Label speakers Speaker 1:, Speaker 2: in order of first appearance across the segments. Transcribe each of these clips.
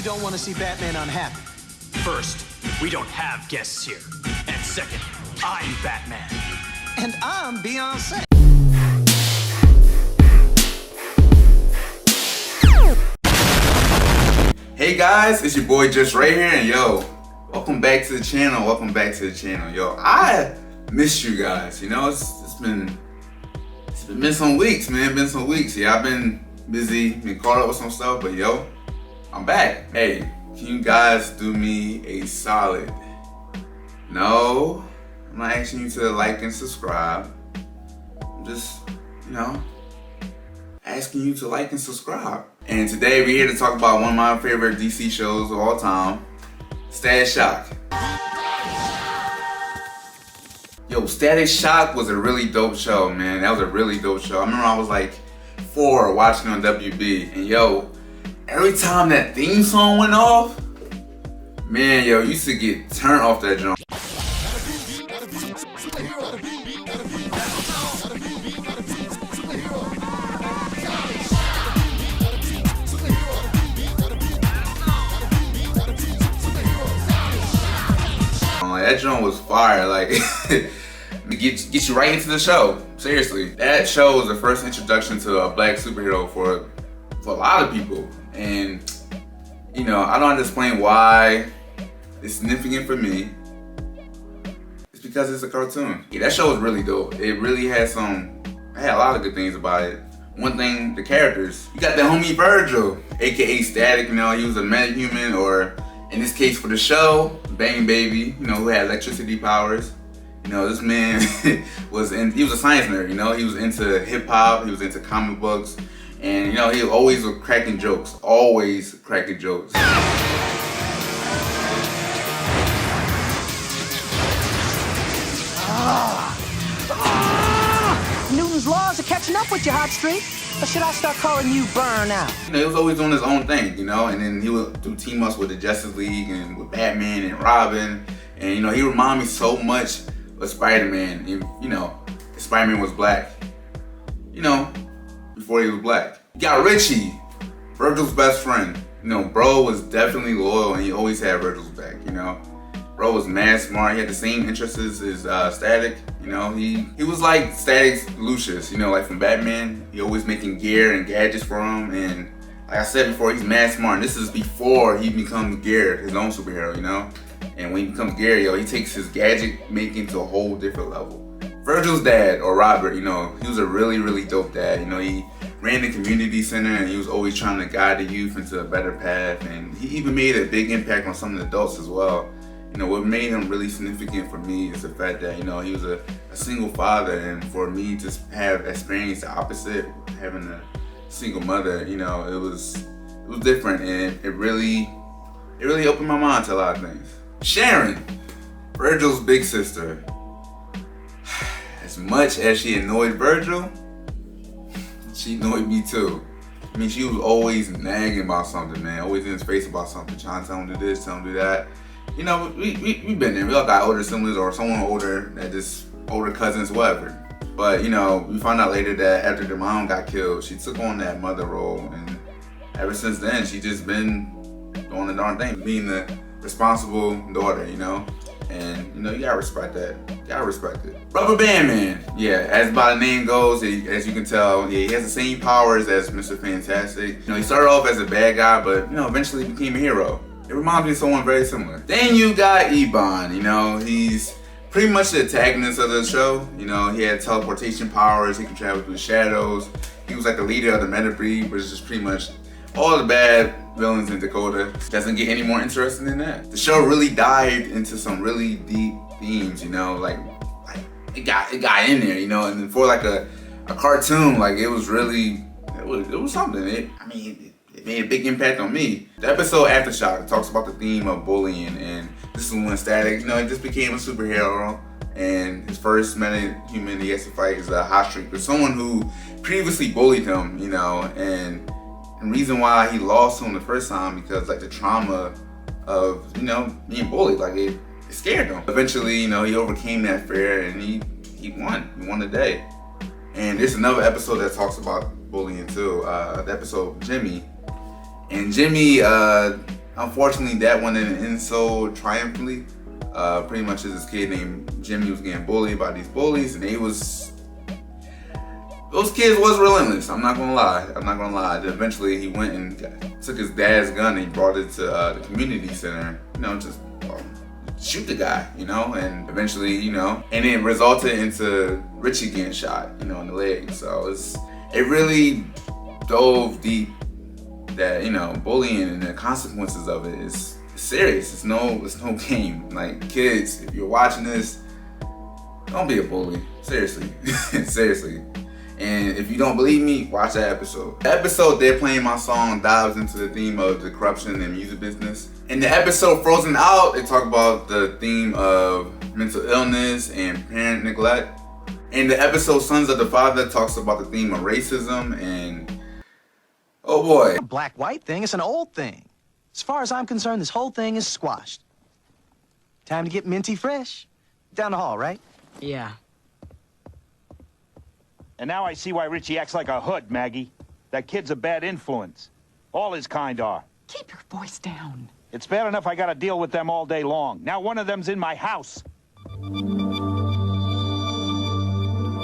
Speaker 1: don't want to see Batman unhappy.
Speaker 2: First, we don't have guests here. And second, I'm Batman.
Speaker 1: And I'm Beyonce.
Speaker 3: Hey guys, it's your boy Just Ray here, and yo, welcome back to the channel. Yo, I missed you guys. You know, it's been some weeks, man. Yeah, I've been busy, been caught up with some stuff, but yo, I'm back. Hey, can you guys do me a solid? No, I'm not asking you to like and subscribe. I'm just, asking you to like and subscribe. And today we're here to talk about one of my favorite DC shows of all time, Static Shock. Yo, Static Shock was a really dope show, man. That was a really dope show. I remember I was like 4 watching on WB, and yo, every time that theme song went off, man, yo, you used to get turned off that drum. That drum was fire, like get you right into the show. Seriously, that show was the first introduction to a black superhero for a lot of people, and I don't have to explain why it's significant for me. It's because it's a cartoon. Yeah, that show was really dope. It really had a lot of good things about it. One thing, the characters. You got the homie Virgil, aka Static. He was a metahuman, or in this case for the show, Bang Baby, who had electricity powers. This man he was a science nerd, he was into hip hop, he was into comic books, and he always was cracking jokes,
Speaker 1: Newton's laws are catching up with you, Hot Streak. Or should I start calling you Burnout?
Speaker 3: He was always doing his own thing, and then he would do team ups with the Justice League and with Batman and Robin, and he reminded me so much of Spider-Man. Spider-Man was black, before he was black. You got Richie, Virgil's best friend. Bro was definitely loyal, and he always had Virgil's back. Bro was mad smart. He had the same interests as Static. He was like Static's Lucius, like from Batman. He always making gear and gadgets for him. And like I said before, he's mad smart. And this is before he becomes Garrett, his own superhero, And when he becomes Garrett, he takes his gadget making to a whole different level. Virgil's dad, or Robert, he was a really, really dope dad. He ran the community center, and he was always trying to guide the youth into a better path. And he even made a big impact on some of the adults as well. What made him really significant for me is the fact that, he was a single father, and for me to have experienced the opposite, having a single mother, it was different, and it really opened my mind to a lot of things. Sharon, Virgil's big sister. As much as she annoyed Virgil, she annoyed me too. She was always nagging about something, man. Always in his face about something, trying to tell him to do this, tell him to do that. We've been there. We all got older siblings or someone older, that just older cousins, whatever. But, we found out later that after their mom got killed, she took on that mother role. And ever since then, she just been doing the darn thing, being the responsible daughter, And, you gotta respect that. Rubber Band Man. Yeah, as by the name goes, as you can tell, he has the same powers as Mr. Fantastic. He started off as a bad guy, but, eventually became a hero. It reminds me of someone very similar. Then you got Ebon, he's pretty much the antagonist of the show. He had teleportation powers, he could travel through the shadows. He was like the leader of the Metabreed, which is just pretty much all the bad villains in Dakota. Doesn't get any more interesting than that. The show really dived into some really deep themes, like it got in there, and then for like a cartoon, like it was something. It made a big impact on me. The episode Aftershock talks about the theme of bullying, and this is when Static, he just became a superhero, and his first meta-human he has to fight is a Hot Streak, but someone who previously bullied him, and the reason why he lost to him the first time because like the trauma of, being bullied, like it scared him. Eventually, he overcame that fear, and he won the day. And there's another episode that talks about bullying too, the episode Jimmy. And Jimmy Unfortunately, that one didn't end so triumphantly. Pretty much as this kid named Jimmy was getting bullied by these bullies, and those kids was relentless. I'm not gonna lie. Then eventually he went and took his dad's gun and he brought it to the community center. Just shoot the guy, and eventually, and it resulted into Richie getting shot, in the leg. So it really dove deep that, bullying and the consequences of it is serious. It's no game. Like, kids, if you're watching this, don't be a bully. Seriously. Seriously. And if you don't believe me, watch that episode. The episode they're playing my song dives into the theme of the corruption in music business. In the episode Frozen Out, they talk about the theme of mental illness and parent neglect. In the episode Sons of the Father talks about the theme of racism and, oh boy.
Speaker 4: A black-white thing, it's an old thing. As far as I'm concerned, this whole thing is squashed. Time to get minty fresh. Down the hall, right?
Speaker 5: Yeah.
Speaker 6: And now I see why Richie acts like a hood, Maggie. That kid's a bad influence. All his kind are.
Speaker 5: Keep your voice down.
Speaker 6: It's bad enough I gotta deal with them all day long. Now one of them's in my house.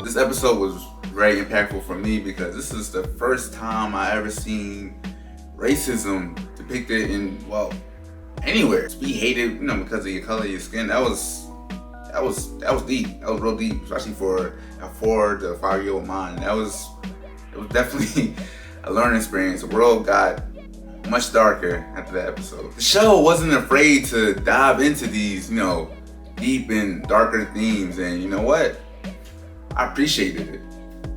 Speaker 3: This episode was very impactful for me because this is the first time I ever seen racism depicted in, anywhere. To be hated, because of your color of your skin, that was deep. That was real deep, especially for a 4 to 5-year-old mind. It was definitely a learning experience. The world got much darker after that episode. The show wasn't afraid to dive into these, deep and darker themes, and you know what? I appreciated it.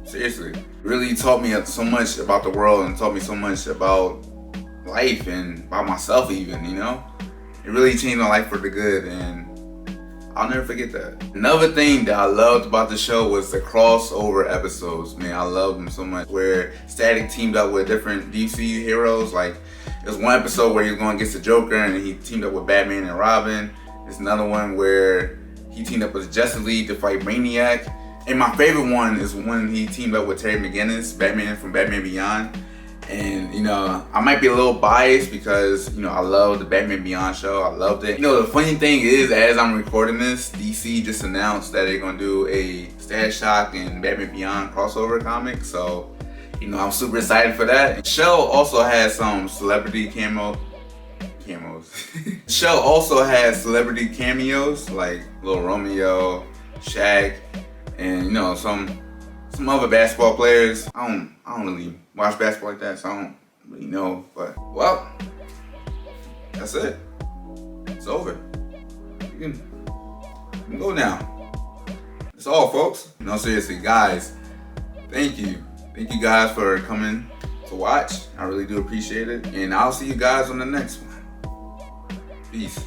Speaker 3: Seriously. It really taught me so much about the world and taught me so much about life and about myself even, It really changed my life for the good, and I'll never forget that. Another thing that I loved about the show was the crossover episodes. Man, I loved them so much. Where Static teamed up with different DC heroes. Like, there's one episode where he was going against the Joker and he teamed up with Batman and Robin. There's another one where he teamed up with Justice League to fight Brainiac. And my favorite one is when he teamed up with Terry McGinnis, Batman from Batman Beyond. And, I might be a little biased because, I love the Batman Beyond show. I loved it. The funny thing is, as I'm recording this, DC just announced that they're going to do a Static Shock and Batman Beyond crossover comic. So, I'm super excited for that. The show also has some celebrity camos. The show also has celebrity cameos like Lil Romeo, Shaq, and, some other basketball players. I don't really watch basketball like that, so I don't really know. But, that's it. It's over. You can go now. That's all, folks. No, seriously, guys, thank you. Thank you guys for coming to watch. I really do appreciate it. And I'll see you guys on the next one. Peace.